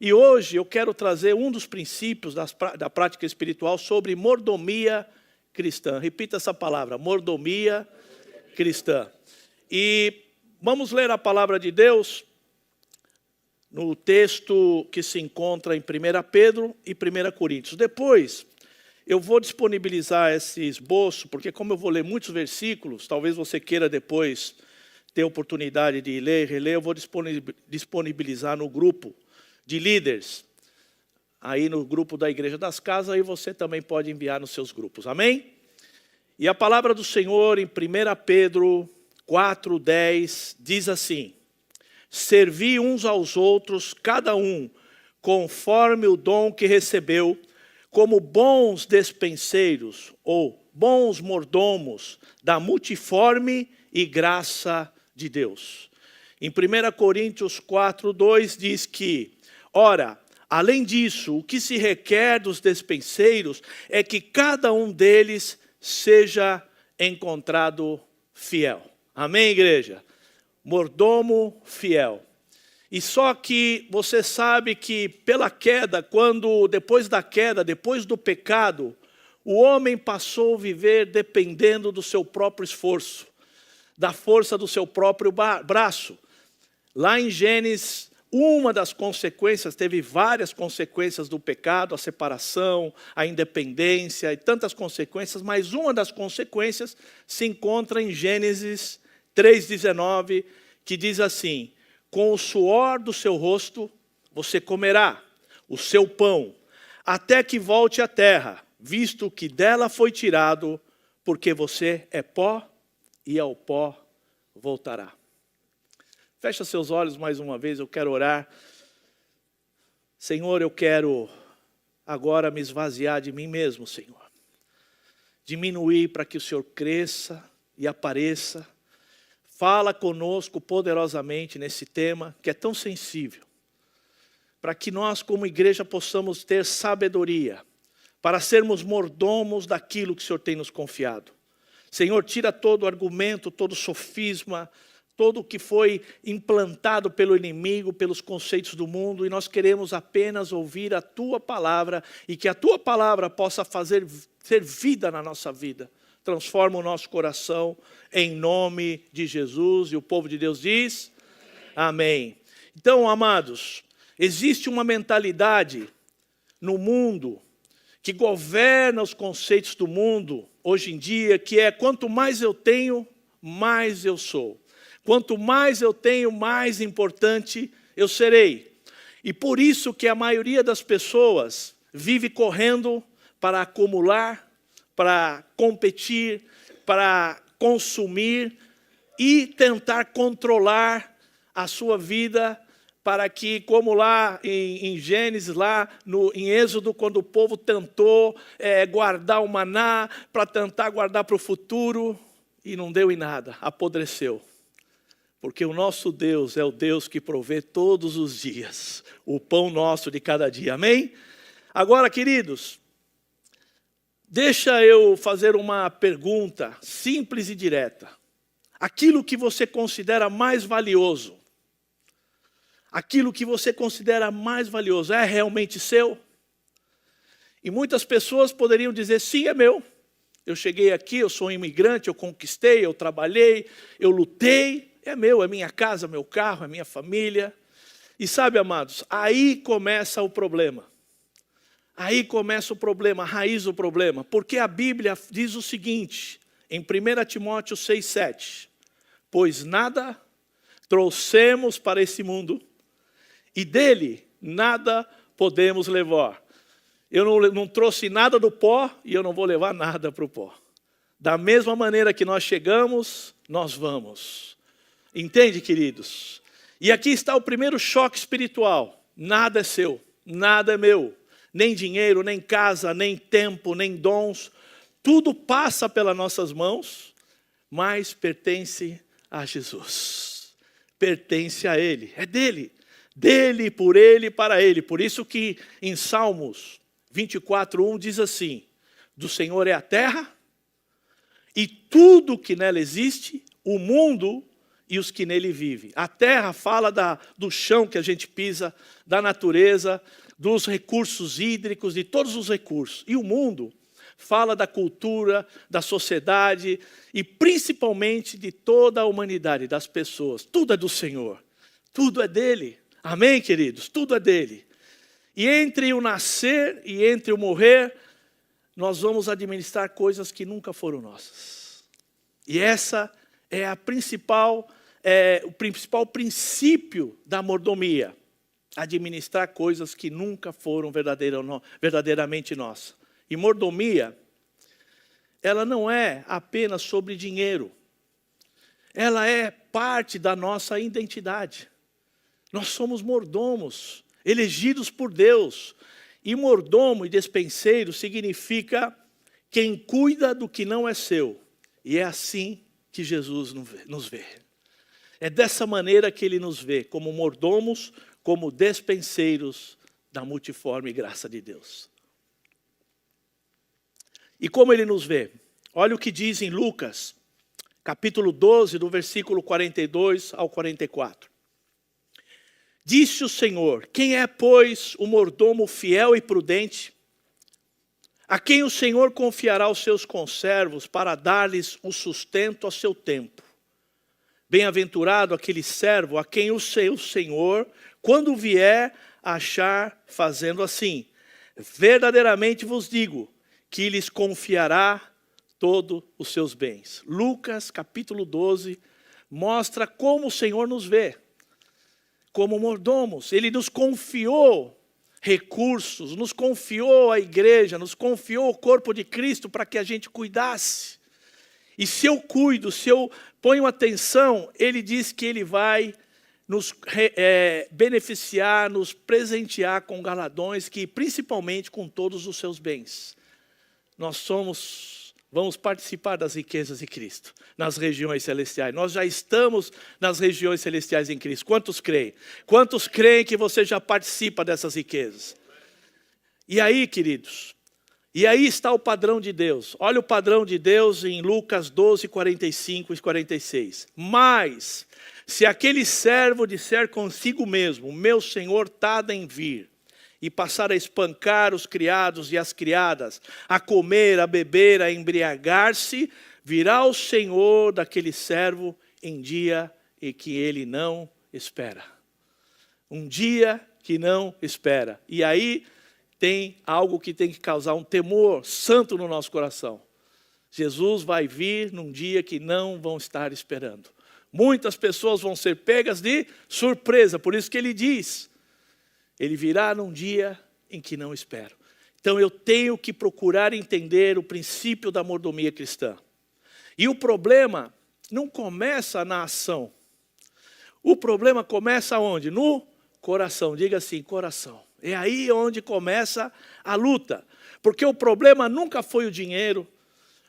E hoje eu quero trazer um dos princípios da prática espiritual sobre mordomia cristã. Repita essa palavra, mordomia cristã. E vamos ler a palavra de Deus no texto que se encontra em 1 Pedro e 1 Coríntios. Depois, eu vou disponibilizar esse esboço, porque como eu vou ler muitos versículos, talvez você queira depois ter oportunidade de ler, reler, eu vou disponibilizar no grupo de líderes, aí no grupo da Igreja das Casas, aí você também pode enviar nos seus grupos, amém? E a palavra do Senhor em 1 Pedro 4:10 diz assim: servi uns aos outros, cada um, conforme o dom que recebeu, como bons despenseiros, ou bons mordomos, da multiforme e graça de Deus. Em 1 Coríntios 4:2 diz que, ora, além disso, o que se requer dos despenseiros é que cada um deles seja encontrado fiel. Amém, igreja? Mordomo fiel. E só que você sabe que pela queda, depois da queda, depois do pecado, o homem passou a viver dependendo do seu próprio esforço, da força do seu próprio braço. Lá em Gênesis, uma das consequências, teve várias consequências do pecado, a separação, a independência e tantas consequências, mas uma das consequências se encontra em Gênesis 3:19, que diz assim: com o suor do seu rosto você comerá o seu pão, até que volte à terra, visto que dela foi tirado, porque você é pó e ao pó voltará. Fecha seus olhos mais uma vez, eu quero orar. Senhor, eu quero agora me esvaziar de mim mesmo, Senhor. Diminuir para que o Senhor cresça e apareça. Fala conosco poderosamente nesse tema que é tão sensível. Para que nós como igreja possamos ter sabedoria, para sermos mordomos daquilo que o Senhor tem nos confiado. Senhor, tira todo argumento, todo sofisma, todo o que foi implantado pelo inimigo, pelos conceitos do mundo, e nós queremos apenas ouvir a Tua palavra, e que a Tua palavra possa ter vida na nossa vida. Transforma o nosso coração, em nome de Jesus, e o povo de Deus diz, amém. Então, amados, existe uma mentalidade no mundo, que governa os conceitos do mundo, hoje em dia, que é quanto mais eu tenho, mais eu sou. Quanto mais eu tenho, mais importante eu serei. E por isso que a maioria das pessoas vive correndo para acumular, para competir, para consumir e tentar controlar a sua vida para que, como lá em Gênesis, lá em Êxodo, quando o povo tentou guardar o maná, para tentar guardar para o futuro, e não deu em nada, apodreceu. Porque o nosso Deus é o Deus que provê todos os dias o pão nosso de cada dia, amém? Agora, queridos, deixa eu fazer uma pergunta simples e direta. Aquilo que você considera mais valioso, aquilo que você considera mais valioso, é realmente seu? E muitas pessoas poderiam dizer, sim, é meu. Eu cheguei aqui, eu sou um imigrante, eu conquistei, eu trabalhei, eu lutei. É meu, é minha casa, meu carro, é minha família. E sabe, amados, aí começa o problema. Aí começa o problema, a raiz do problema. Porque a Bíblia diz o seguinte, em 1 Timóteo 6:7. Pois nada trouxemos para esse mundo, e dele nada podemos levar. Eu não trouxe nada do pó, e eu não vou levar nada para o pó. Da mesma maneira que nós chegamos, nós vamos. Entende, queridos? E aqui está o primeiro choque espiritual. Nada é seu, nada é meu. Nem dinheiro, nem casa, nem tempo, nem dons. Tudo passa pelas nossas mãos, mas pertence a Jesus. Pertence a Ele, é dele. Dele, por Ele, para Ele. Por isso que em Salmos 24:1 diz assim, do Senhor é a terra e tudo que nela existe, o mundo e os que nele vivem. A terra fala do chão que a gente pisa, da natureza, dos recursos hídricos, de todos os recursos. E o mundo fala da cultura, da sociedade e principalmente de toda a humanidade, das pessoas. Tudo é do Senhor, tudo é dele. Amém, queridos? Tudo é dele. E entre o nascer e entre o morrer, nós vamos administrar coisas que nunca foram nossas. E essa é o principal princípio da mordomia. Administrar coisas que nunca foram verdadeiramente nossas. E mordomia, ela não é apenas sobre dinheiro. Ela é parte da nossa identidade. Nós somos mordomos, elegidos por Deus. E mordomo e despenseiro significa quem cuida do que não é seu. E é assim que Jesus nos vê. É dessa maneira que ele nos vê, como mordomos, como despenseiros da multiforme graça de Deus. E como ele nos vê? Olha o que diz em Lucas, capítulo 12, do versículo 42 ao 44. Disse o Senhor: quem é, pois, o mordomo fiel e prudente, a quem o Senhor confiará os seus conservos para dar-lhes o sustento a seu tempo? Bem-aventurado aquele servo a quem o seu Senhor, quando vier, achar fazendo assim. Verdadeiramente vos digo que lhes confiará todos os seus bens. Lucas, capítulo 12, mostra como o Senhor nos vê. Como mordomos, ele nos confiou recursos, nos confiou a igreja, nos confiou o corpo de Cristo para que a gente cuidasse. E se eu cuido, se eu ponho atenção, ele diz que ele vai nos beneficiar, nos presentear com galardões, que principalmente com todos os seus bens. Nós vamos participar das riquezas de Cristo, nas regiões celestiais. Nós já estamos nas regiões celestiais em Cristo. Quantos creem? Quantos creem que você já participa dessas riquezas? E aí, queridos, e aí está o padrão de Deus. Olha o padrão de Deus em Lucas 12, 45 e 46. Mas, se aquele servo disser consigo mesmo, meu Senhor tarda em vir, e passar a espancar os criados e as criadas, a comer, a beber, a embriagar-se, virá o Senhor daquele servo em dia em que ele não espera. Um dia que não espera. E aí tem algo que tem que causar um temor santo no nosso coração. Jesus vai vir num dia que não vão estar esperando. Muitas pessoas vão ser pegas de surpresa, por isso que ele diz: ele virá num dia em que não espero. Então eu tenho que procurar entender o princípio da mordomia cristã. E o problema não começa na ação. O problema começa onde? No coração. Diga assim, coração. É aí onde começa a luta. Porque o problema nunca foi o dinheiro.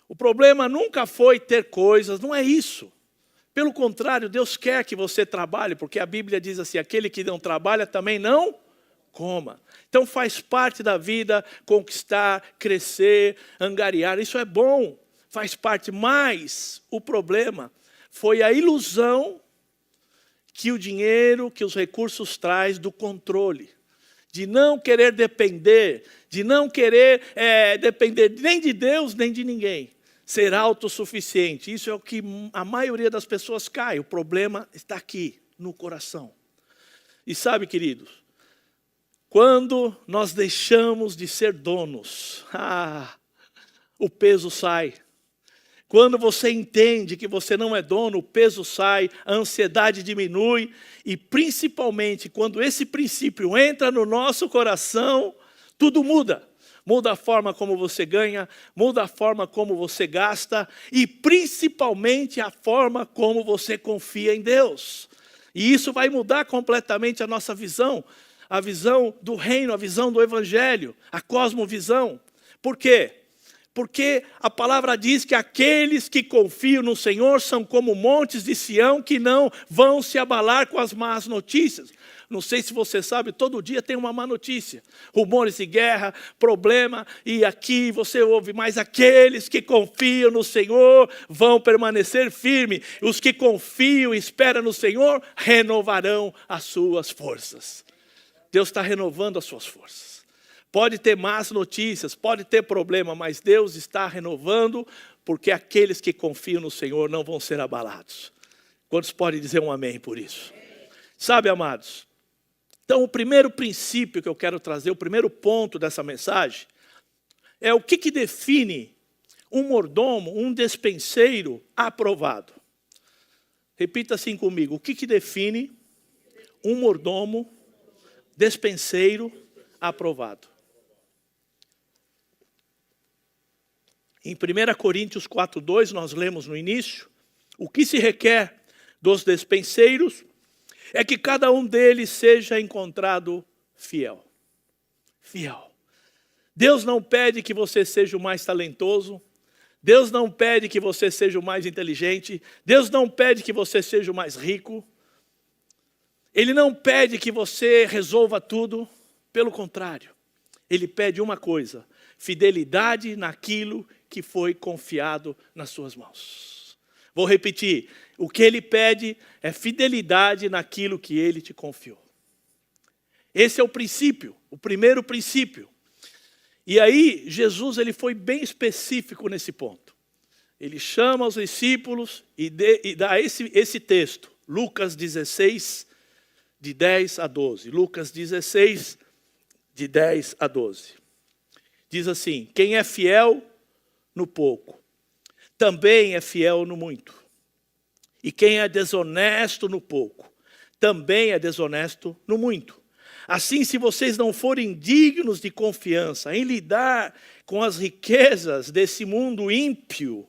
O problema nunca foi ter coisas. Não é isso. Pelo contrário, Deus quer que você trabalhe. Porque a Bíblia diz assim, aquele que não trabalha também não coma. Então faz parte da vida conquistar, crescer, angariar. Isso é bom, faz parte. Mas o problema foi a ilusão que o dinheiro, que os recursos traz do controle. De não querer depender, de não querer depender nem de Deus, nem de ninguém. Ser autossuficiente. Isso é o que a maioria das pessoas cai. O problema está aqui, no coração. E sabe, queridos, quando nós deixamos de ser donos, o peso sai. Quando você entende que você não é dono, o peso sai, a ansiedade diminui. E principalmente quando esse princípio entra no nosso coração, tudo muda. Muda a forma como você ganha, muda a forma como você gasta e principalmente a forma como você confia em Deus. E isso vai mudar completamente a nossa visão. A visão do reino, a visão do evangelho, a cosmovisão. Por quê? Porque a palavra diz que aqueles que confiam no Senhor são como montes de Sião que não vão se abalar com as más notícias. Não sei se você sabe, todo dia tem uma má notícia. Rumores de guerra, problema, e aqui você ouve. Mas aqueles que confiam no Senhor vão permanecer firmes. Os que confiam e esperam no Senhor renovarão as suas forças. Deus está renovando as suas forças. Pode ter más notícias, pode ter problema, mas Deus está renovando, porque aqueles que confiam no Senhor não vão ser abalados. Quantos podem dizer um amém por isso? Sabe, amados? Então, o primeiro princípio que eu quero trazer, o primeiro ponto dessa mensagem, é o que define um mordomo, um despenseiro aprovado. Repita assim comigo, o que define um mordomo, despenseiro aprovado? Em 1 Coríntios 4:2, nós lemos no início, o que se requer dos despenseiros é que cada um deles seja encontrado fiel. Fiel. Deus não pede que você seja o mais talentoso, Deus não pede que você seja o mais inteligente, Deus não pede que você seja o mais rico, Ele não pede que você resolva tudo, pelo contrário, Ele pede uma coisa, fidelidade naquilo que foi confiado nas suas mãos. Vou repetir, o que Ele pede é fidelidade naquilo que Ele te confiou. Esse é o princípio, o primeiro princípio. E aí, Jesus ele foi bem específico nesse ponto. Ele chama os discípulos e dá esse texto, Lucas 16, de 10 a 12. Lucas 16, de 10 a 12. Diz assim, quem é fiel no pouco, também é fiel no muito. E quem é desonesto no pouco, também é desonesto no muito. Assim, se vocês não forem dignos de confiança em lidar com as riquezas desse mundo ímpio,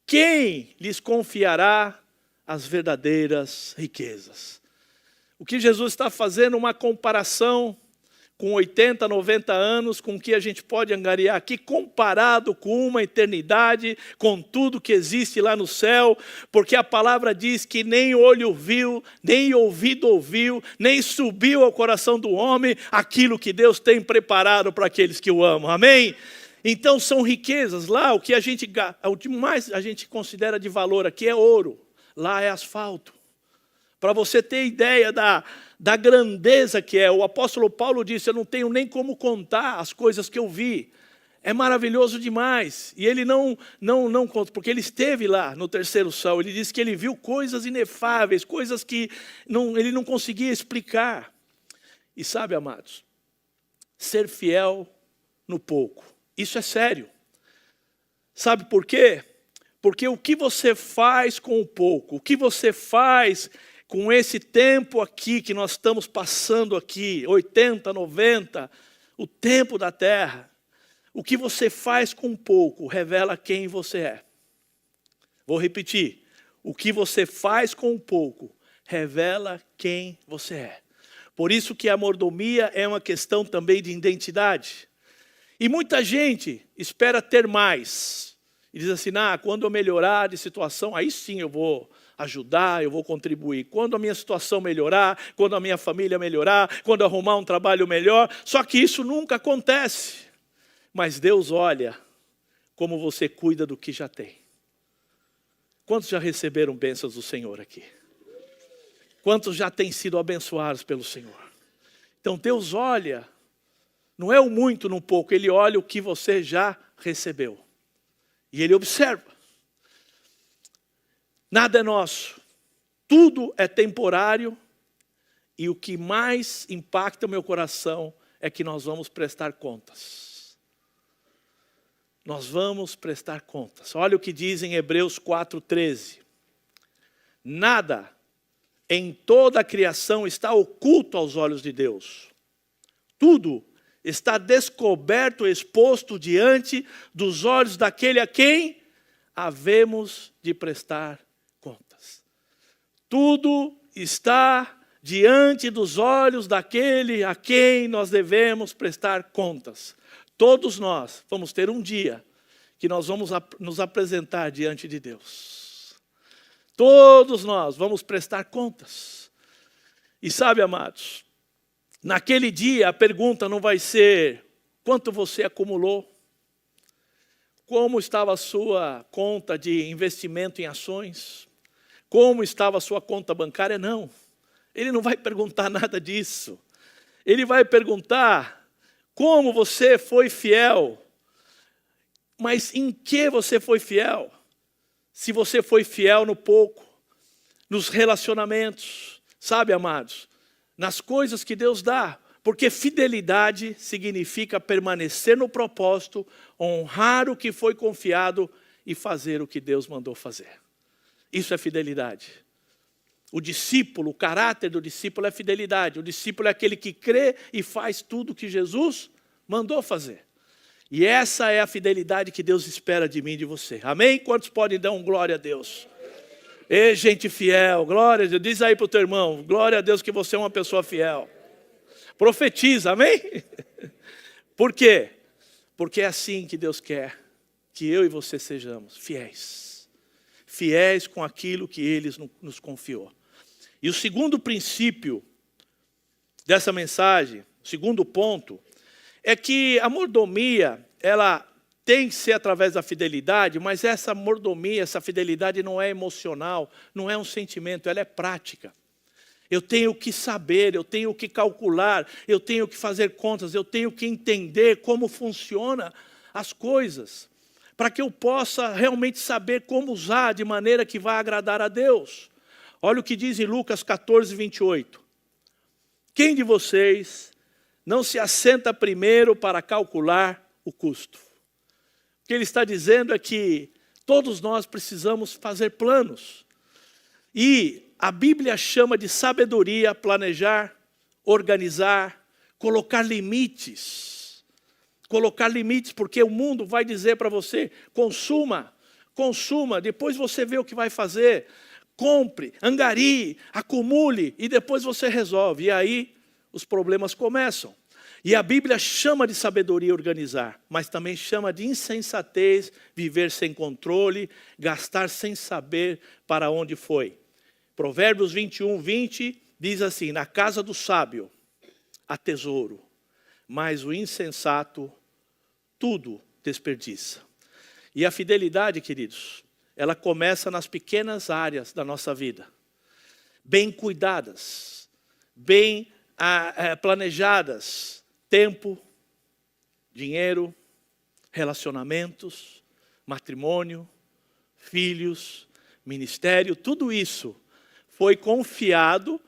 quem lhes confiará as verdadeiras riquezas? O que Jesus está fazendo uma comparação com 80, 90 anos, com o que a gente pode angariar aqui, comparado com uma eternidade, com tudo que existe lá no céu, porque a palavra diz que nem olho viu, nem ouvido ouviu, nem subiu ao coração do homem aquilo que Deus tem preparado para aqueles que o amam, amém? Então são riquezas, lá o que mais a gente considera de valor aqui é ouro, lá é asfalto. Para você ter ideia da grandeza que é, o apóstolo Paulo disse, eu não tenho nem como contar as coisas que eu vi. É maravilhoso demais. E ele não conta, porque ele esteve lá no terceiro céu. Ele disse que ele viu coisas inefáveis, coisas que ele não conseguia explicar. E sabe, amados, ser fiel no pouco, isso é sério. Sabe por quê? Porque o que você faz com o pouco, o que você faz com esse tempo aqui que nós estamos passando aqui, 80, 90, o tempo da terra, o que você faz com pouco revela quem você é. Vou repetir, o que você faz com pouco revela quem você é. Por isso que a mordomia é uma questão também de identidade. E muita gente espera ter mais. E diz assim, quando eu melhorar de situação, aí sim eu vou ajudar, eu vou contribuir. Quando a minha situação melhorar, quando a minha família melhorar, quando arrumar um trabalho melhor. Só que isso nunca acontece. Mas Deus olha como você cuida do que já tem. Quantos já receberam bênçãos do Senhor aqui? Quantos já têm sido abençoados pelo Senhor? Então Deus olha, não é o muito no pouco, Ele olha o que você já recebeu. E Ele observa. Nada é nosso, tudo é temporário e o que mais impacta o meu coração é que nós vamos prestar contas. Nós vamos prestar contas. Olha o que diz em Hebreus 4:13. Nada em toda a criação está oculto aos olhos de Deus. Tudo está descoberto, exposto diante dos olhos daquele a quem havemos de prestar contas. Tudo está diante dos olhos daquele a quem nós devemos prestar contas. Todos nós vamos ter um dia que nós vamos nos apresentar diante de Deus. Todos nós vamos prestar contas. E sabe, amados, naquele dia a pergunta não vai ser quanto você acumulou, como estava a sua conta de investimento em ações, como estava a sua conta bancária, não. Ele não vai perguntar nada disso. Ele vai perguntar como você foi fiel. Mas em que você foi fiel? Se você foi fiel no pouco, nos relacionamentos, sabe, amados, nas coisas que Deus dá. Porque fidelidade significa permanecer no propósito, honrar o que foi confiado e fazer o que Deus mandou fazer. Isso é fidelidade. O discípulo, o caráter do discípulo é fidelidade. O discípulo é aquele que crê e faz tudo o que Jesus mandou fazer. E essa é a fidelidade que Deus espera de mim e de você. Amém? Quantos podem dar um glória a Deus? Ei, gente fiel, glória a Deus. Diz aí para o teu irmão, glória a Deus que você é uma pessoa fiel. Profetiza, amém? Por quê? Porque é assim que Deus quer que eu e você sejamos fiéis. Fiéis com aquilo que Ele nos confiou. E o segundo princípio dessa mensagem, o segundo ponto, é que a mordomia, ela tem que ser através da fidelidade, mas essa mordomia, essa fidelidade não é emocional, não é um sentimento, ela é prática. Eu tenho que saber, eu tenho que calcular, eu tenho que fazer contas, eu tenho que entender como funcionam as coisas, para que eu possa realmente saber como usar de maneira que vai agradar a Deus. Olha o que diz em Lucas 14, 28. Quem de vocês não se assenta primeiro para calcular o custo? O que ele está dizendo é que todos nós precisamos fazer planos. E a Bíblia chama de sabedoria planejar, organizar, colocar limites. Colocar limites, porque o mundo vai dizer para você, consuma, depois você vê o que vai fazer. Compre, angarie, acumule e depois você resolve. E aí os problemas começam. E a Bíblia chama de sabedoria organizar, mas também chama de insensatez, viver sem controle, gastar sem saber para onde foi. Provérbios 21, 20 diz assim, na casa do sábio há tesouro, mas o insensato tudo desperdiça. E a fidelidade, queridos, ela começa nas pequenas áreas da nossa vida, bem cuidadas, bem planejadas, tempo, dinheiro, relacionamentos, matrimônio, filhos, ministério, tudo isso foi confiado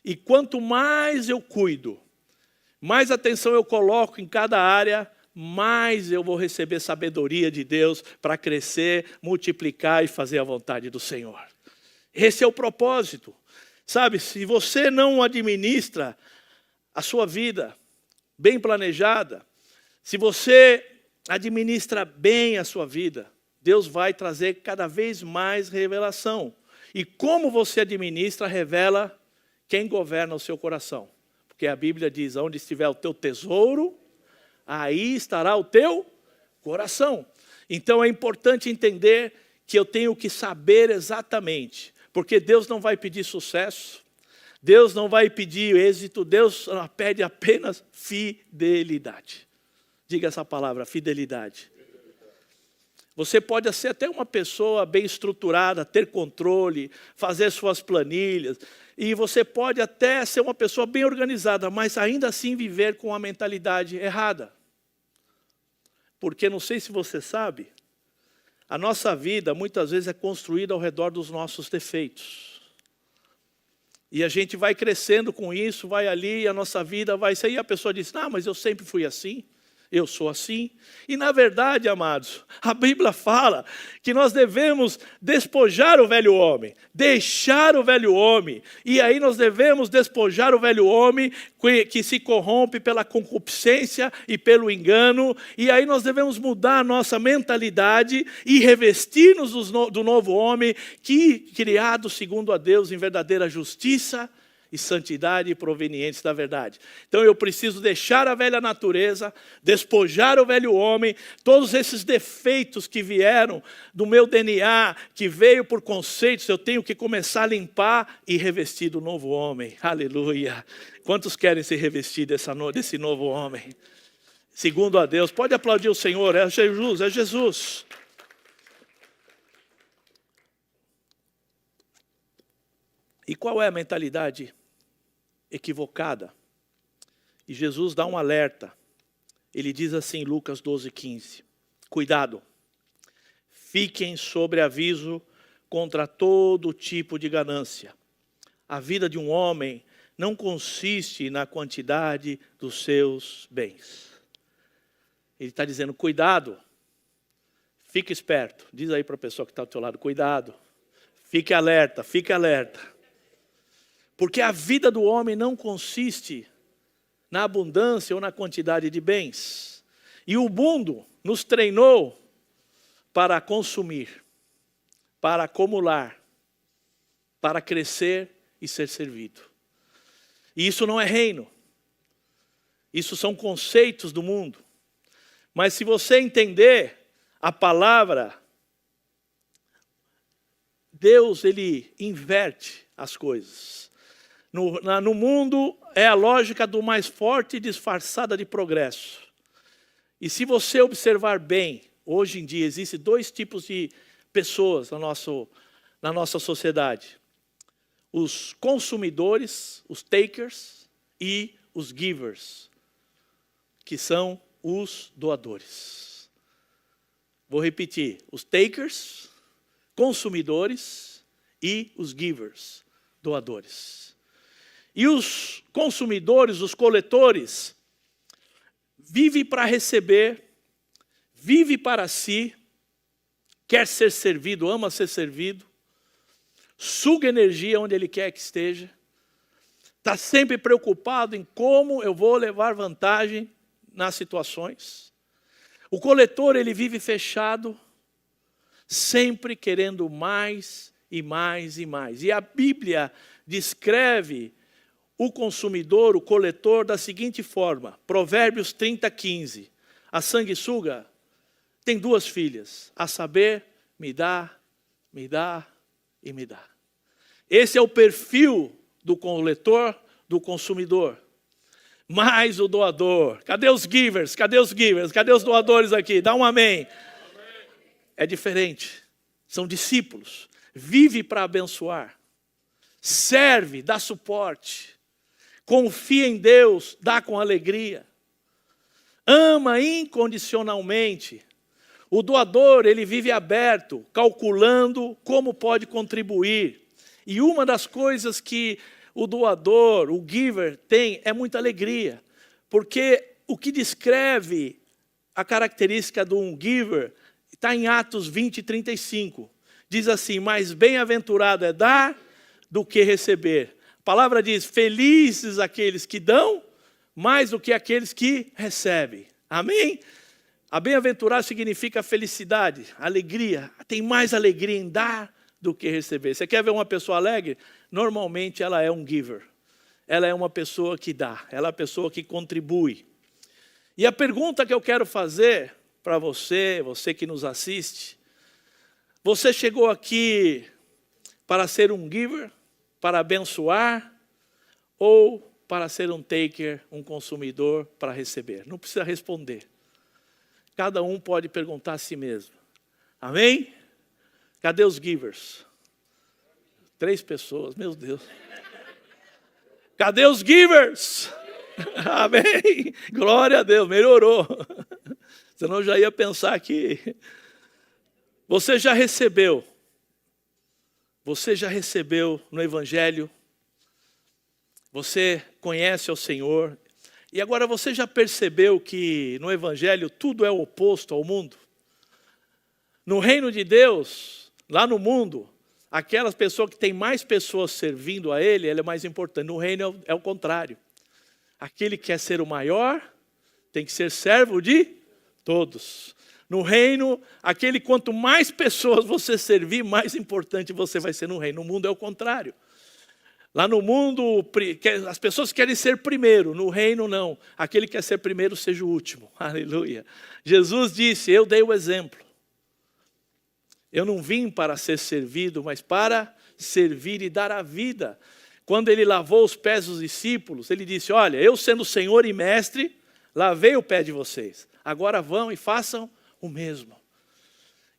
e quanto mais eu cuido, mais atenção eu coloco em cada área, mais eu vou receber sabedoria de Deus para crescer, multiplicar e fazer a vontade do Senhor. Esse é o propósito. Sabe, se você não administra a sua vida bem planejada, se você administra bem a sua vida, Deus vai trazer cada vez mais revelação. E como você administra, revela quem governa o seu coração. Porque a Bíblia diz, onde estiver o teu tesouro, aí estará o teu coração. Então é importante entender que eu tenho que saber exatamente. Porque Deus não vai pedir sucesso, Deus não vai pedir êxito, Deus pede apenas fidelidade. Diga essa palavra, fidelidade. Você pode ser até uma pessoa bem estruturada, ter controle, fazer suas planilhas. E você pode até ser uma pessoa bem organizada, mas ainda assim viver com a mentalidade errada. Porque não sei se você sabe, a nossa vida muitas vezes é construída ao redor dos nossos defeitos. E a gente vai crescendo com isso, vai ali, a nossa vida vai sair. E a pessoa diz, mas eu sempre fui assim. Eu sou assim. E na verdade, amados, a Bíblia fala que nós devemos despojar o velho homem, deixar o velho homem. E aí nós devemos despojar o velho homem que se corrompe pela concupiscência e pelo engano. E aí nós devemos mudar a nossa mentalidade e revestir-nos do novo homem, que criado segundo a Deus em verdadeira justiça e santidade provenientes da verdade. Então eu preciso deixar a velha natureza, despojar o velho homem, todos esses defeitos que vieram do meu DNA, que veio por conceitos, eu tenho que começar a limpar e revestir do novo homem. Aleluia! Quantos querem se revestir desse novo homem? Segundo a Deus, pode aplaudir o Senhor, é Jesus, é Jesus. E qual é a mentalidade equivocada? E Jesus dá um alerta. Ele diz assim, Lucas 12:15. Cuidado, fiquem sobre aviso contra todo tipo de ganância. A vida de um homem não consiste na quantidade dos seus bens. Ele está dizendo, cuidado, fique esperto. Diz aí para a pessoa que está ao teu lado, cuidado, fique alerta, fique alerta. Porque a vida do homem não consiste na abundância ou na quantidade de bens. E o mundo nos treinou para consumir, para acumular, para crescer e ser servido. E isso não é reino. Isso são conceitos do mundo. Mas se você entender a palavra, Deus, ele inverte as coisas. No mundo é a lógica do mais forte disfarçada de progresso. E se você observar bem, hoje em dia existem dois tipos de pessoas na nossa sociedade. Os consumidores, os takers, e os givers, que são os doadores. Vou repetir, os takers, consumidores, e os givers, doadores. E os consumidores, os coletores, vivem para receber, vive para si, quer ser servido, ama ser servido, suga energia onde ele quer que esteja, está sempre preocupado em como eu vou levar vantagem nas situações. O coletor, ele vive fechado, sempre querendo mais e mais e mais. E a Bíblia descreve o consumidor, o coletor, da seguinte forma. Provérbios 30:15. A sanguessuga tem duas filhas, a saber, me dá e me dá. Esse é o perfil do coletor, do consumidor. Mas o doador, cadê os givers? Cadê os givers? Cadê os doadores aqui? Dá um amém. É diferente. São discípulos. Vive para abençoar. Serve, dá suporte. Confia em Deus, dá com alegria. Ama incondicionalmente. O doador, ele vive aberto, calculando como pode contribuir. E uma das coisas que o doador, o giver, tem é muita alegria. Porque o que descreve a característica de um giver está em Atos 20:35. Diz assim, mais bem-aventurado é dar do que receber. A palavra diz, felizes aqueles que dão, mais do que aqueles que recebem. Amém? A bem-aventurado significa felicidade, alegria. Tem mais alegria em dar do que receber. Você quer ver uma pessoa alegre? Normalmente ela é um giver. Ela é uma pessoa que dá. Ela é uma pessoa que contribui. E a pergunta que eu quero fazer para você, você que nos assiste, você chegou aqui para ser um giver, para abençoar, ou para ser um taker, um consumidor, para receber? Não precisa responder. Cada um pode perguntar a si mesmo. Amém? Cadê os givers? 3 pessoas, meu Deus. Cadê os givers? Amém? Glória a Deus, melhorou. Senão eu já ia pensar que você já recebeu no Evangelho, você conhece o Senhor, e agora você já percebeu que no Evangelho tudo é oposto ao mundo? No reino de Deus, lá no mundo, aquelas pessoas que tem mais pessoas servindo a Ele, ele é mais importante. No reino é o contrário. Aquele que quer ser o maior, tem que ser servo de todos. No reino, aquele quanto mais pessoas você servir, mais importante você vai ser no reino. No mundo é o contrário. Lá no mundo, as pessoas querem ser primeiro, no reino não. Aquele que quer ser primeiro seja o último. Aleluia. Jesus disse, eu dei o exemplo. Eu não vim para ser servido, mas para servir e dar a vida. Quando ele lavou os pés dos discípulos, ele disse, olha, eu sendo Senhor e Mestre, lavei o pé de vocês. Agora vão e façam o mesmo.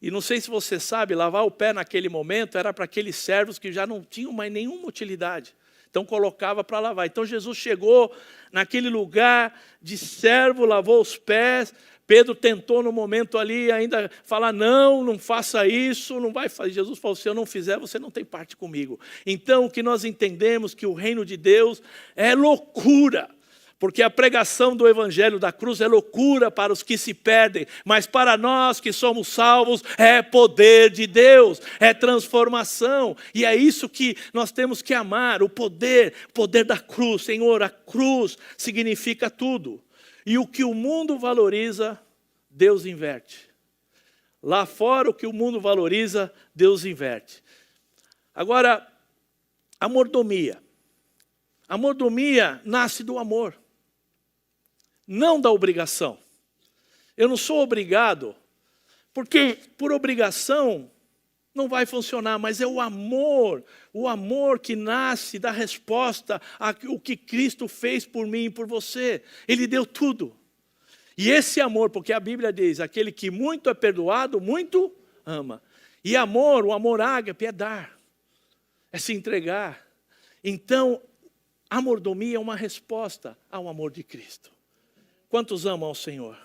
E não sei se você sabe, lavar o pé naquele momento era para aqueles servos que já não tinham mais nenhuma utilidade. Então colocava para lavar. Então Jesus chegou naquele lugar de servo, lavou os pés. Pedro tentou no momento ali ainda falar, não faça isso, não vai fazer. Jesus falou, se eu não fizer, você não tem parte comigo. Então o que nós entendemos que o reino de Deus é loucura. Porque a pregação do evangelho da cruz é loucura para os que se perdem, mas para nós que somos salvos é poder de Deus, é transformação. E é isso que nós temos que amar, o poder da cruz. Senhor, a cruz significa tudo. E o que o mundo valoriza, Deus inverte. Lá fora o que o mundo valoriza, Deus inverte. Agora, a mordomia. A mordomia nasce do amor. Não da obrigação. Eu não sou obrigado, porque por obrigação não vai funcionar, mas é o amor que nasce da resposta ao que Cristo fez por mim e por você. Ele deu tudo. E esse amor, porque a Bíblia diz, aquele que muito é perdoado, muito ama. E amor, o amor ágape é dar, é se entregar. Então, a mordomia é uma resposta ao amor de Cristo. Quantos amam ao Senhor?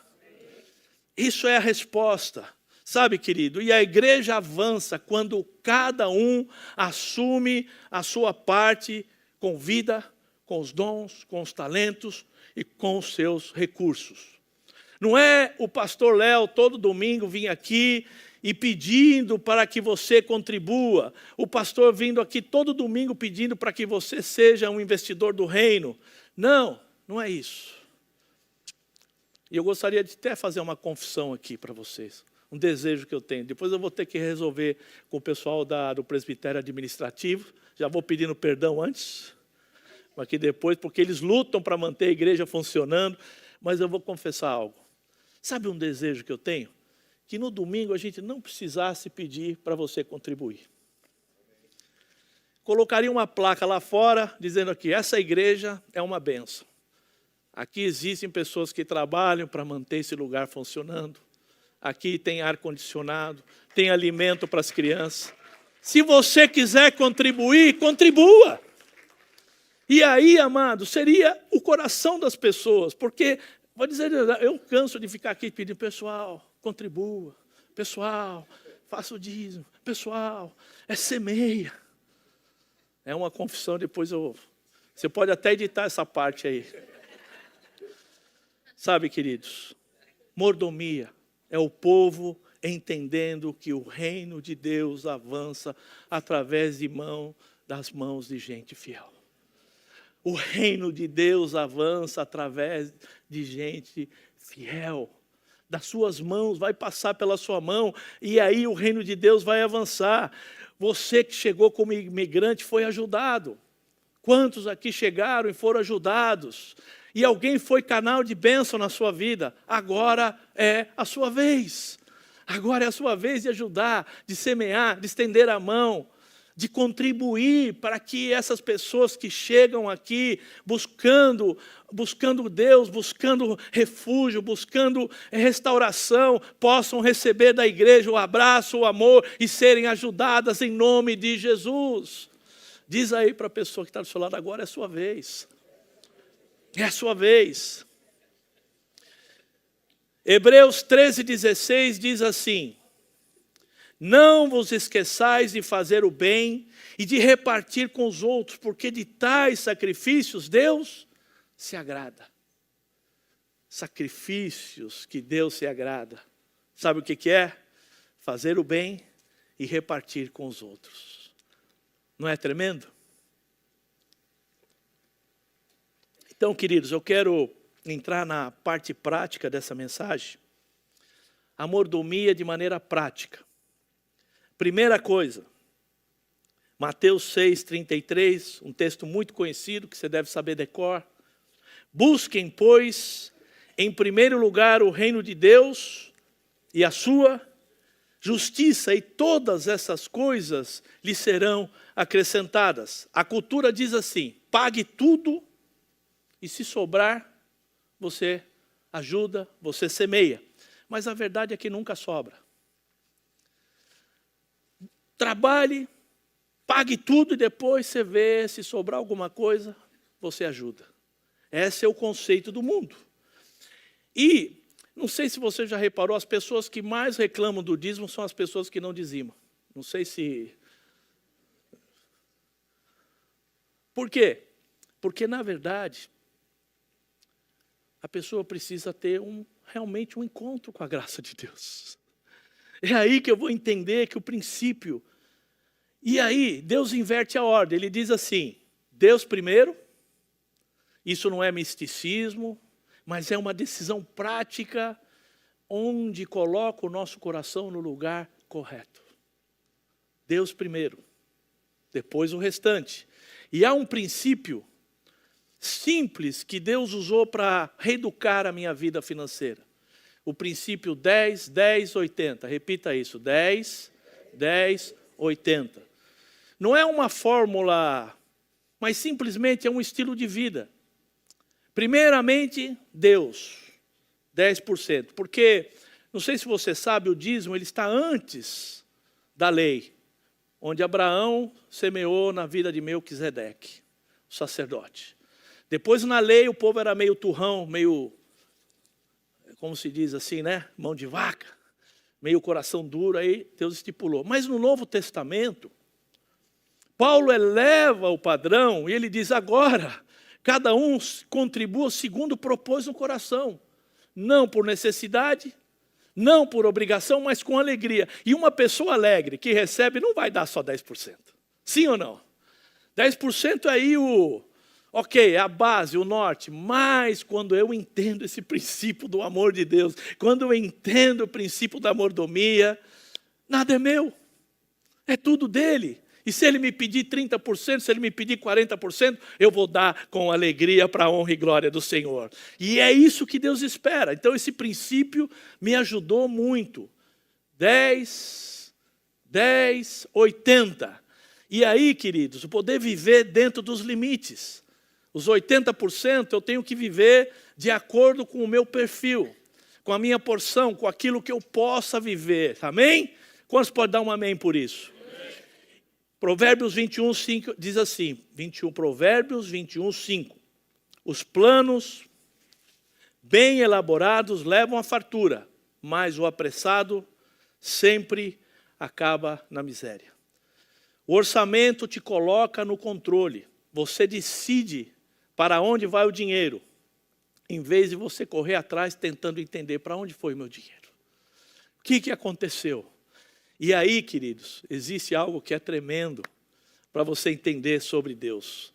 Isso é a resposta. Sabe, querido? E a igreja avança quando cada um assume a sua parte com vida, com os dons, com os talentos e com os seus recursos. Não é o pastor Léo todo domingo vir aqui e pedindo para que você contribua. O pastor vindo aqui todo domingo pedindo para que você seja um investidor do reino. Não, não é isso. E eu gostaria de até fazer uma confissão aqui para vocês. Um desejo que eu tenho. Depois eu vou ter que resolver com o pessoal do presbitério administrativo. Já vou pedindo perdão antes. Aqui depois, porque eles lutam para manter a igreja funcionando. Mas eu vou confessar algo. Sabe um desejo que eu tenho? Que no domingo a gente não precisasse pedir para você contribuir. Colocaria uma placa lá fora, dizendo aqui, essa igreja é uma bênção. Aqui existem pessoas que trabalham para manter esse lugar funcionando. Aqui tem ar-condicionado, tem alimento para as crianças. Se você quiser contribuir, contribua. E aí, amado, seria o coração das pessoas. Porque, vou dizer, eu canso de ficar aqui pedindo, pessoal, contribua. Pessoal, faça o dízimo. Pessoal, semeia. É uma confissão, depois você pode até editar essa parte aí. Sabe, queridos, mordomia é o povo entendendo que o reino de Deus avança através das mãos de gente fiel. O reino de Deus avança através de gente fiel. Das suas mãos, vai passar pela sua mão, e aí o reino de Deus vai avançar. Você que chegou como imigrante foi ajudado. Quantos aqui chegaram e foram ajudados? E alguém foi canal de bênção na sua vida, agora é a sua vez. Agora é a sua vez de ajudar, de semear, de estender a mão, de contribuir para que essas pessoas que chegam aqui buscando Deus, buscando refúgio, buscando restauração, possam receber da igreja o abraço, o amor e serem ajudadas em nome de Jesus. Diz aí para a pessoa que está do seu lado, agora é a sua vez. É a sua vez. Hebreus 13:16 diz assim, não vos esqueçais de fazer o bem e de repartir com os outros, porque de tais sacrifícios Deus se agrada. Sacrifícios que Deus se agrada. Sabe o que é? Fazer o bem e repartir com os outros. Não é tremendo? Então, queridos, eu quero entrar na parte prática dessa mensagem. A mordomia de maneira prática. Primeira coisa, Mateus 6:33, um texto muito conhecido que você deve saber de cor. Busquem, pois, em primeiro lugar o reino de Deus e a sua justiça, e todas essas coisas lhe serão acrescentadas. A cultura diz assim: pague tudo e se sobrar, você ajuda, você semeia. Mas a verdade é que nunca sobra. Trabalhe, pague tudo e depois você vê se sobrar alguma coisa, você ajuda. Esse é o conceito do mundo. E, não sei se você já reparou, as pessoas que mais reclamam do dízimo são as pessoas que não dizimam. Não sei se... Por quê? Porque, na verdade, a pessoa precisa ter realmente um encontro com a graça de Deus. É aí que eu vou entender que o princípio... E aí, Deus inverte a ordem. Ele diz assim: Deus primeiro. Isso não é misticismo, mas é uma decisão prática onde coloca o nosso coração no lugar correto. Deus primeiro, depois o restante. E há um princípio simples que Deus usou para reeducar a minha vida financeira. O princípio 10, 10, 80. Repita isso: 10, 10, 80. Não é uma fórmula, mas simplesmente é um estilo de vida. Primeiramente, Deus, 10%. Porque, não sei se você sabe, o dízimo ele está antes da lei, onde Abraão semeou na vida de Melquisedeque, o sacerdote. Depois, na lei, o povo era meio turrão, meio, como se diz assim, né? Mão de vaca, meio coração duro, aí Deus estipulou. Mas no Novo Testamento, Paulo eleva o padrão e ele diz: agora, cada um contribua segundo propôs no coração. Não por necessidade, não por obrigação, mas com alegria. E uma pessoa alegre que recebe não vai dar só 10%. Sim ou não? 10% aí ok, é a base, o norte. Mas quando eu entendo esse princípio do amor de Deus, quando eu entendo o princípio da mordomia, nada é meu. É tudo dele. E se ele me pedir 30%, se ele me pedir 40%, eu vou dar com alegria para a honra e glória do Senhor. E é isso que Deus espera. Então esse princípio me ajudou muito. 10, 10, 80. E aí, queridos, o poder viver dentro dos limites. Os 80% eu tenho que viver de acordo com o meu perfil, com a minha porção, com aquilo que eu possa viver. Amém? Quantos podem dar um amém por isso? Provérbios 21, 5 diz assim, Provérbios 21, 5. Os planos bem elaborados levam à fartura, mas o apressado sempre acaba na miséria. O orçamento te coloca no controle. Você decide para onde vai o dinheiro, em vez de você correr atrás tentando entender para onde foi o meu dinheiro. O que aconteceu? E aí, queridos, existe algo que é tremendo para você entender sobre Deus.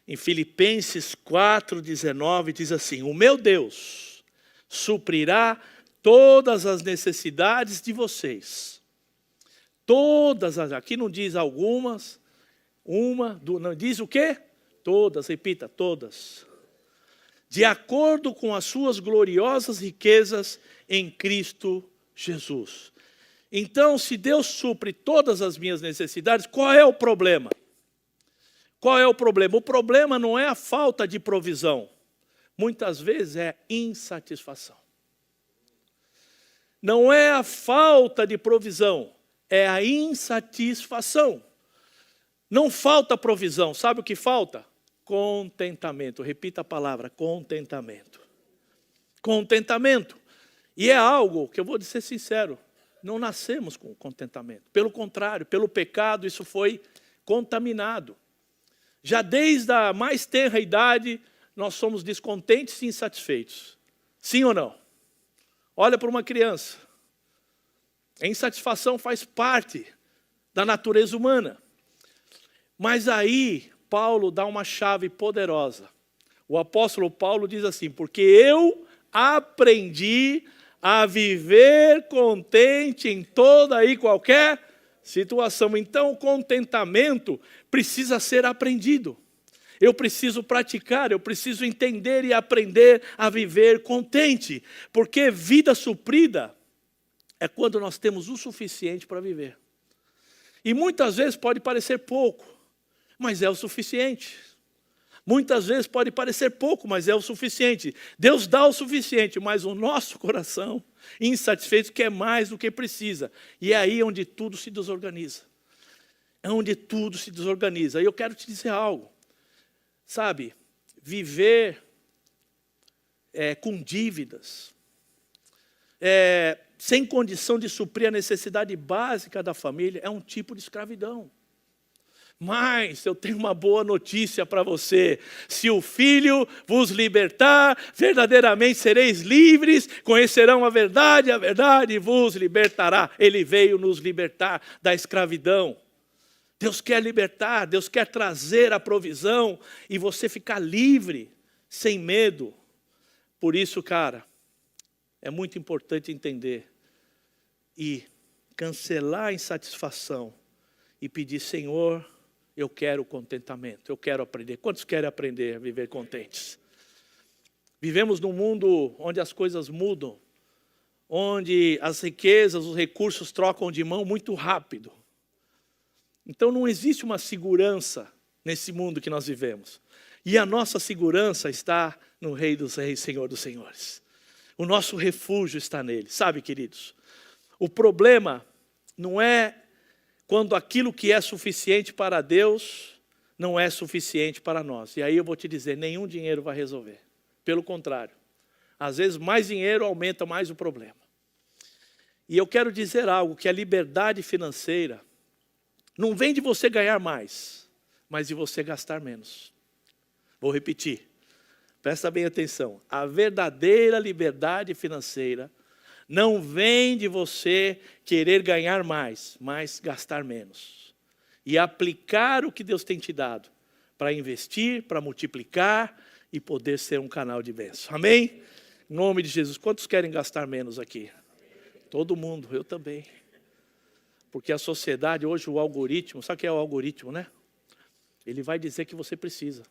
Em Filipenses 4:19 diz assim: o meu Deus suprirá todas as necessidades de vocês. Todas as, aqui não diz algumas, não diz o quê? Todas, repita, todas. De acordo com as suas gloriosas riquezas em Cristo Jesus. Então, se Deus supre todas as minhas necessidades, qual é o problema? Qual é o problema? O problema não é a falta de provisão. Muitas vezes é insatisfação. Não é a falta de provisão, é a insatisfação. Não falta provisão, sabe o que falta? Contentamento. Repita a palavra, contentamento. Contentamento. E é algo que eu vou ser sincero, não nascemos com contentamento. Pelo contrário, pelo pecado isso foi contaminado. Já desde a mais tenra idade, nós somos descontentes e insatisfeitos. Sim ou não? Olha para uma criança. A insatisfação faz parte da natureza humana. Mas aí, Paulo dá uma chave poderosa. O apóstolo Paulo diz assim: porque eu aprendi a viver contente em toda e qualquer situação. Então, o contentamento precisa ser aprendido. Eu preciso praticar, eu preciso entender e aprender a viver contente. Porque vida suprida é quando nós temos o suficiente para viver. E muitas vezes pode parecer pouco, mas é o suficiente. Muitas vezes pode parecer pouco, mas é o suficiente. Deus dá o suficiente, mas o nosso coração insatisfeito quer mais do que precisa. E é aí onde tudo se desorganiza. É onde tudo se desorganiza. E eu quero te dizer algo. Sabe, viver com dívidas, sem condição de suprir a necessidade básica da família, é um tipo de escravidão. Mas eu tenho uma boa notícia para você. Se o Filho vos libertar, verdadeiramente sereis livres, conhecerão a verdade vos libertará. Ele veio nos libertar da escravidão. Deus quer libertar, Deus quer trazer a provisão e você ficar livre, sem medo. Por isso, cara, é muito importante entender e cancelar a insatisfação e pedir, Senhor, eu quero contentamento, eu quero aprender. Quantos querem aprender a viver contentes? Vivemos num mundo onde as coisas mudam, onde as riquezas, os recursos trocam de mão muito rápido. Então não existe uma segurança nesse mundo que nós vivemos. E a nossa segurança está no Rei dos Reis, Senhor dos Senhores. O nosso refúgio está nele. Sabe, queridos, o problema não é quando aquilo que é suficiente para Deus não é suficiente para nós. E aí eu vou te dizer, nenhum dinheiro vai resolver. Pelo contrário, às vezes mais dinheiro aumenta mais o problema. E eu quero dizer algo, que a liberdade financeira não vem de você ganhar mais, mas de você gastar menos. Vou repetir, presta bem atenção. A verdadeira liberdade financeira não vem de você querer ganhar mais, mas gastar menos. E aplicar o que Deus tem te dado para investir, para multiplicar e poder ser um canal de bênção. Amém? Em nome de Jesus. Quantos querem gastar menos aqui? Todo mundo, eu também. Porque a sociedade, hoje o algoritmo, sabe o que é o algoritmo, né? Ele vai dizer que você precisa.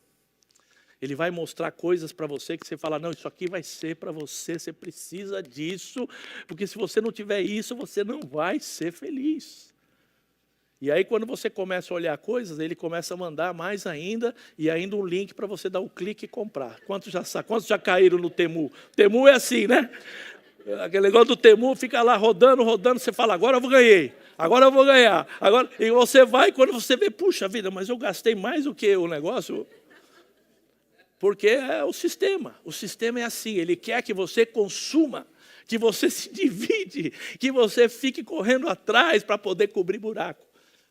Ele vai mostrar coisas para você que você fala, não, isso aqui vai ser para você, você precisa disso, porque se você não tiver isso, você não vai ser feliz. E aí quando você começa a olhar coisas, ele começa a mandar mais ainda, e ainda um link para você dar o clique e comprar. Quantos já caíram no Temu? Temu é assim, né? Aquele negócio do Temu fica lá rodando, você fala, agora eu vou ganhar. E você vai, quando você vê, puxa vida, mas eu gastei mais do que o negócio. Porque é o sistema é assim, ele quer que você consuma, que você se divide, que você fique correndo atrás para poder cobrir buraco.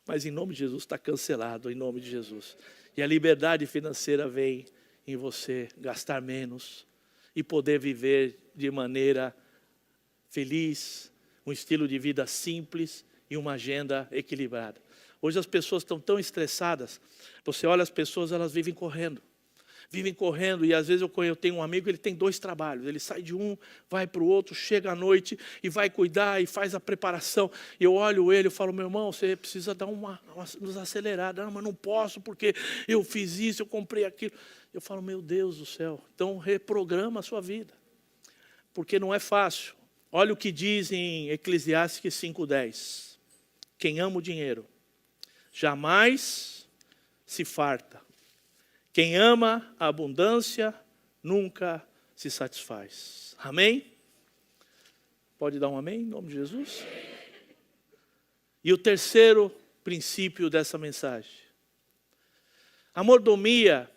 Mas em nome de Jesus está cancelado, em nome de Jesus. E a liberdade financeira vem em você gastar menos e poder viver de maneira feliz, um estilo de vida simples e uma agenda equilibrada. Hoje as pessoas estão tão estressadas, você olha as pessoas, elas vivem correndo, e às vezes eu tenho um amigo, ele tem 2 trabalhos, ele sai de um, vai para o outro, chega à noite e vai cuidar e faz a preparação. Eu olho ele e falo, meu irmão, você precisa dar nos acelerada. Não, mas não posso porque eu fiz isso, eu comprei aquilo. Eu falo, meu Deus do céu, então reprograma a sua vida, porque não é fácil. Olha o que diz em Eclesiastes 5:10. Quem ama o dinheiro jamais se farta. Quem ama a abundância nunca se satisfaz. Amém? Pode dar um amém em nome de Jesus? E o terceiro princípio dessa mensagem. A mordomia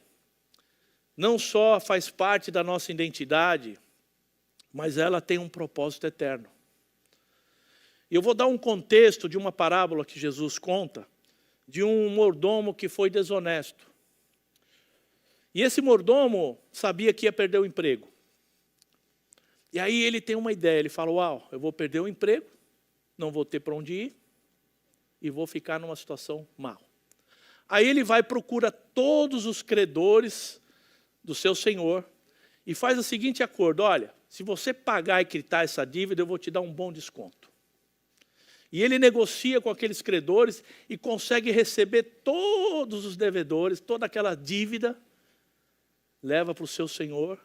não só faz parte da nossa identidade, mas ela tem um propósito eterno. E eu vou dar um contexto de uma parábola que Jesus conta, de um mordomo que foi desonesto. E esse mordomo sabia que ia perder o emprego. E aí ele tem uma ideia, ele fala, uau, eu vou perder o emprego, não vou ter para onde ir, e vou ficar numa situação mal. Aí ele vai e procura todos os credores do seu senhor, e faz o seguinte acordo, olha, se você pagar e quitar essa dívida, eu vou te dar um bom desconto. E ele negocia com aqueles credores e consegue receber todos os devedores, toda aquela dívida, leva para o seu senhor,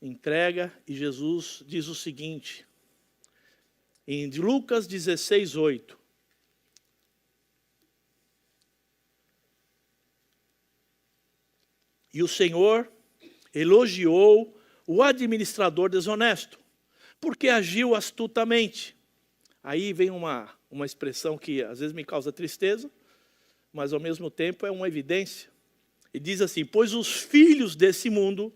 entrega, e Jesus diz o seguinte, em Lucas 16:8. E o Senhor elogiou o administrador desonesto, porque agiu astutamente. Aí vem uma expressão que às vezes me causa tristeza, mas ao mesmo tempo é uma evidência. E diz assim, pois os filhos desse mundo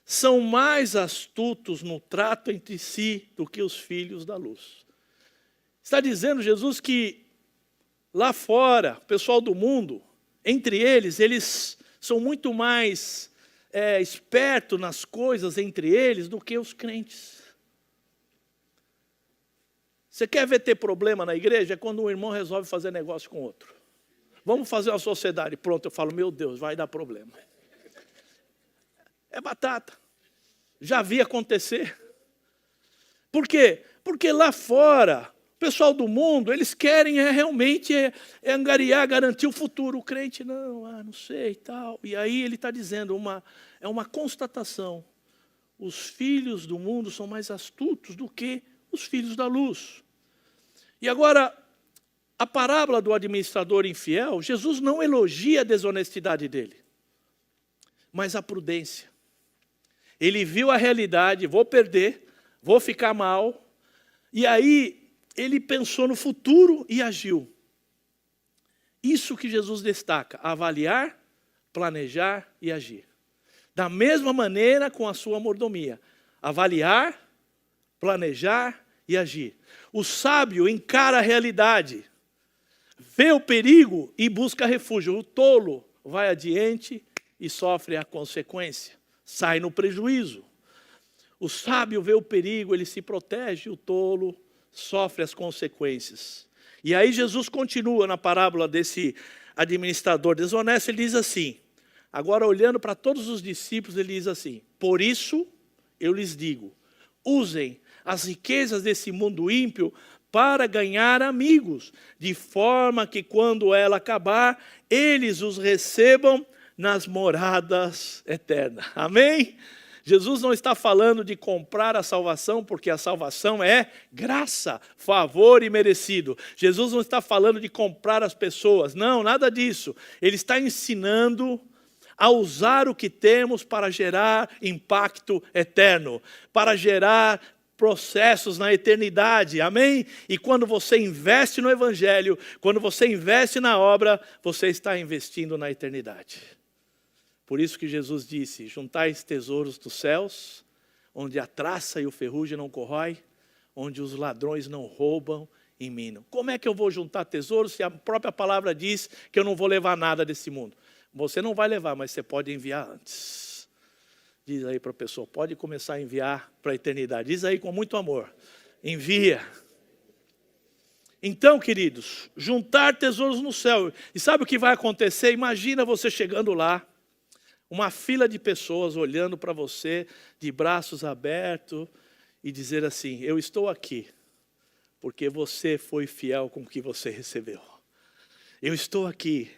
são mais astutos no trato entre si do que os filhos da luz. Está dizendo Jesus que lá fora, o pessoal do mundo, entre eles são muito mais espertos nas coisas entre eles do que os crentes. Você quer ver ter problema na igreja? É quando um irmão resolve fazer negócio com outro. Vamos fazer uma sociedade. Pronto, eu falo, meu Deus, vai dar problema. É batata. Já vi acontecer. Por quê? Porque lá fora, o pessoal do mundo, eles querem realmente angariar, garantir o futuro. O crente, não sei e tal. E aí ele está dizendo, é uma constatação. Os filhos do mundo são mais astutos do que os filhos da luz. E agora, a parábola do administrador infiel, Jesus não elogia a desonestidade dele, mas a prudência. Ele viu a realidade, vou perder, vou ficar mal, e aí ele pensou no futuro e agiu. Isso que Jesus destaca, avaliar, planejar e agir. Da mesma maneira com a sua mordomia, avaliar, planejar e agir. O sábio encara a realidade, vê o perigo e busca refúgio. O tolo vai adiante e sofre a consequência, sai no prejuízo. O sábio vê o perigo, ele se protege, o tolo sofre as consequências. E aí Jesus continua na parábola desse administrador desonesto, ele diz assim, agora olhando para todos os discípulos, ele diz assim, por isso eu lhes digo, usem as riquezas desse mundo ímpio para ganhar amigos, de forma que quando ela acabar, eles os recebam nas moradas eternas. Amém? Jesus não está falando de comprar a salvação, porque a salvação é graça, favor e merecido. Jesus não está falando de comprar as pessoas, não, nada disso. Ele está ensinando a usar o que temos para gerar impacto eterno, para gerar processos na eternidade, amém? E quando você investe no evangelho, quando você investe na obra, você está investindo na eternidade. Por isso que Jesus disse, juntais tesouros dos céus, onde a traça e o ferrugem não corrói, onde os ladrões não roubam e minam. Como é que eu vou juntar tesouros se a própria palavra diz que eu não vou levar nada desse mundo? Você não vai levar, mas você pode enviar antes. Diz aí para a pessoa, pode começar a enviar para a eternidade. Diz aí com muito amor, envia. Então, queridos, juntar tesouros no céu. E sabe o que vai acontecer? Imagina você chegando lá, uma fila de pessoas olhando para você, de braços abertos, e dizer assim, eu estou aqui, porque você foi fiel com o que você recebeu. Eu estou aqui,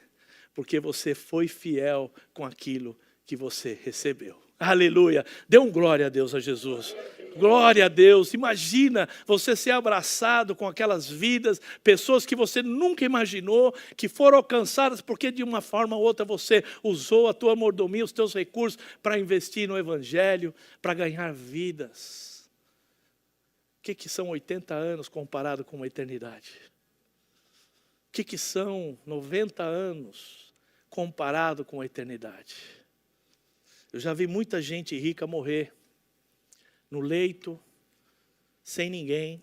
porque você foi fiel com aquilo que você recebeu. Aleluia. Dê um glória a Deus, a Jesus. Glória a Deus. Imagina você ser abraçado com aquelas vidas, pessoas que você nunca imaginou, que foram alcançadas porque de uma forma ou outra você usou a tua mordomia, os teus recursos para investir no evangelho, para ganhar vidas. O que são 80 anos comparado com uma eternidade? O que são 90 anos comparado com a eternidade? Eu já vi muita gente rica morrer no leito, sem ninguém.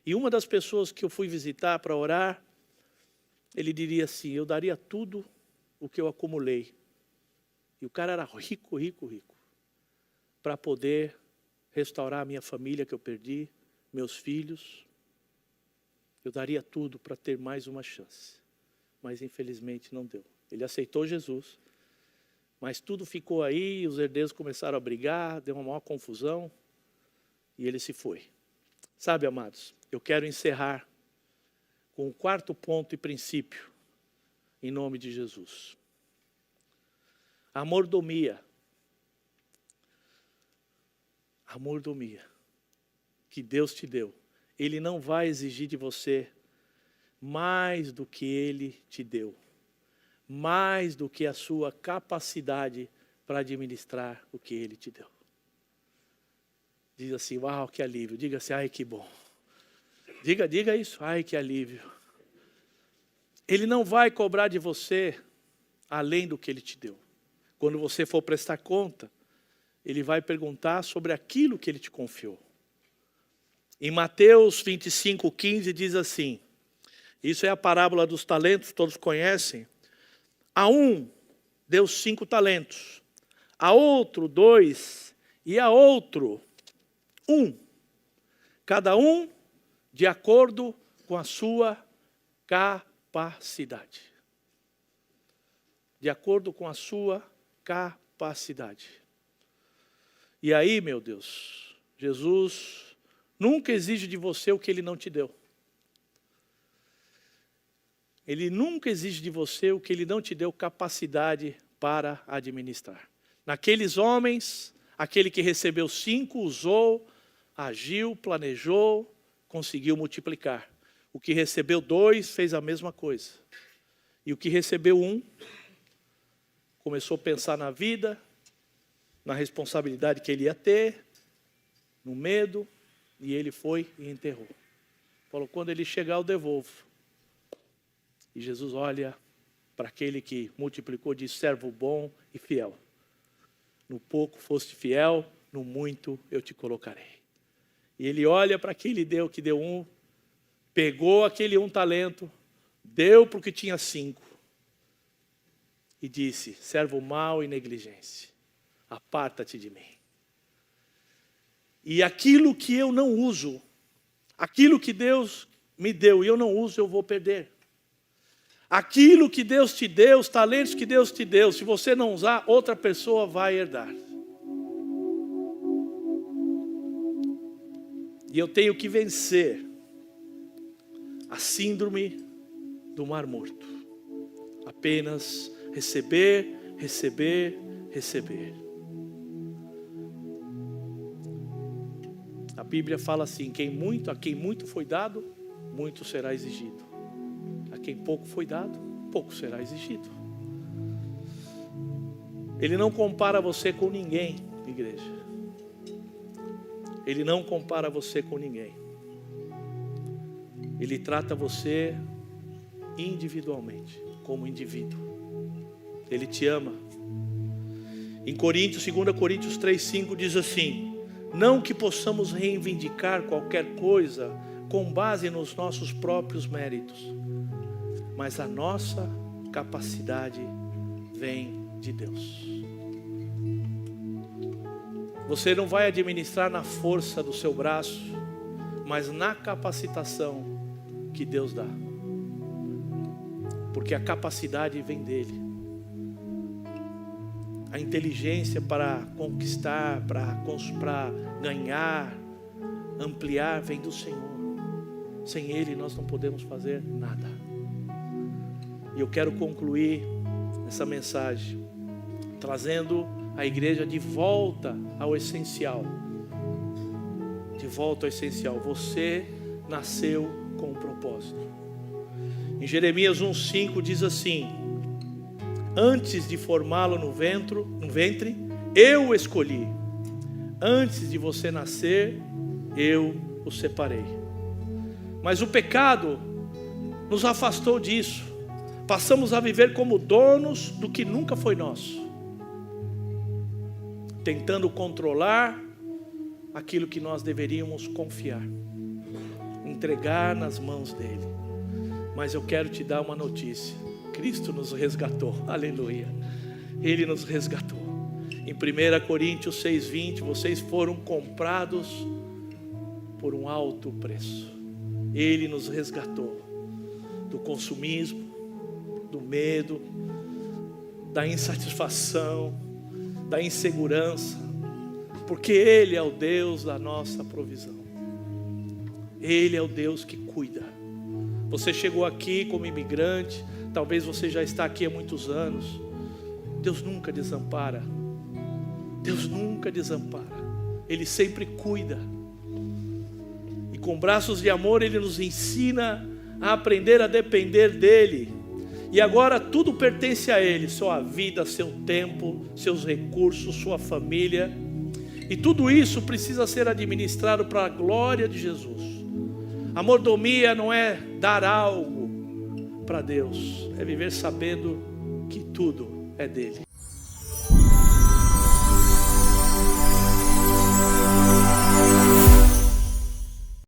E uma das pessoas que eu fui visitar para orar, ele diria assim, eu daria tudo o que eu acumulei. E o cara era rico, rico, rico. Para poder restaurar a minha família que eu perdi, meus filhos. Eu daria tudo para ter mais uma chance. Mas infelizmente não deu. Ele aceitou Jesus. Mas tudo ficou aí, os herdeiros começaram a brigar, deu uma maior confusão, e ele se foi. Sabe, amados, eu quero encerrar com o quarto ponto e princípio, em nome de Jesus. A mordomia. A mordomia que Deus te deu. Ele não vai exigir de você mais do que Ele te deu. Mais do que a sua capacidade para administrar o que Ele te deu. Diz assim, uau, que alívio. Diga assim, ai, que bom. Diga isso, ai, que alívio. Ele não vai cobrar de você além do que Ele te deu. Quando você for prestar conta, Ele vai perguntar sobre aquilo que Ele te confiou. Em Mateus 25:15 diz assim, isso é a parábola dos talentos, todos conhecem. A um deu 5 talentos, a outro 2 e a outro 1. Cada um de acordo com a sua capacidade. De acordo com a sua capacidade. E aí, meu Deus, Jesus nunca exige de você o que Ele não te deu. Ele nunca exige de você o que Ele não te deu capacidade para administrar. Naqueles homens, aquele que recebeu 5 usou, agiu, planejou, conseguiu multiplicar. O que recebeu 2 fez a mesma coisa. E o que recebeu 1 começou a pensar na vida, na responsabilidade que ele ia ter, no medo, e ele foi e enterrou. Falou, quando ele chegar eu devolvo. E Jesus olha para aquele que multiplicou, diz, servo bom e fiel. No pouco foste fiel, no muito eu te colocarei. E ele olha para aquele que deu 1, pegou aquele 1 talento, deu para o que tinha 5. E disse, servo mau e negligente, aparta-te de mim. E aquilo que eu não uso, aquilo que Deus me deu e eu não uso, eu vou perder. Aquilo que Deus te deu, os talentos que Deus te deu, se você não usar, outra pessoa vai herdar. E eu tenho que vencer a síndrome do mar morto. Apenas receber, receber, receber. A Bíblia fala assim, a quem muito foi dado, muito será exigido. A quem pouco foi dado, pouco será exigido. Ele não compara você com ninguém, igreja. Ele não compara você com ninguém. Ele trata você individualmente, como indivíduo. Ele te ama. Em 2 Coríntios 3:5 diz assim, não que possamos reivindicar qualquer coisa com base nos nossos próprios méritos, mas a nossa capacidade vem de Deus. Você não vai administrar na força do seu braço, mas na capacitação que Deus dá. Porque a capacidade vem dele. A inteligência para conquistar, para ganhar, ampliar, vem do Senhor. Sem Ele nós não podemos fazer nada. E eu quero concluir essa mensagem trazendo a igreja de volta ao essencial. De volta ao essencial. Você nasceu com um propósito. Em Jeremias 1:5 diz assim, antes de formá-lo no ventre, eu o escolhi. Antes de você nascer, eu o separei. Mas o pecado nos afastou disso. Passamos a viver como donos do que nunca foi nosso. Tentando controlar aquilo que nós deveríamos confiar. Entregar nas mãos dele. Mas eu quero te dar uma notícia. Cristo nos resgatou, aleluia. Ele nos resgatou. Em 1 Coríntios 6:20, vocês foram comprados por um alto preço. Ele nos resgatou do consumismo, do medo, da insatisfação, da insegurança, porque Ele é o Deus da nossa provisão. Ele é o Deus que cuida. Você chegou aqui como imigrante, talvez você já está aqui há muitos anos. Deus nunca desampara. Deus nunca desampara. Ele sempre cuida. E com braços de amor Ele nos ensina a aprender a depender dEle. E agora tudo pertence a Ele, sua vida, seu tempo, seus recursos, sua família. E tudo isso precisa ser administrado para a glória de Jesus. A mordomia não é dar algo para Deus, é viver sabendo que tudo é dele.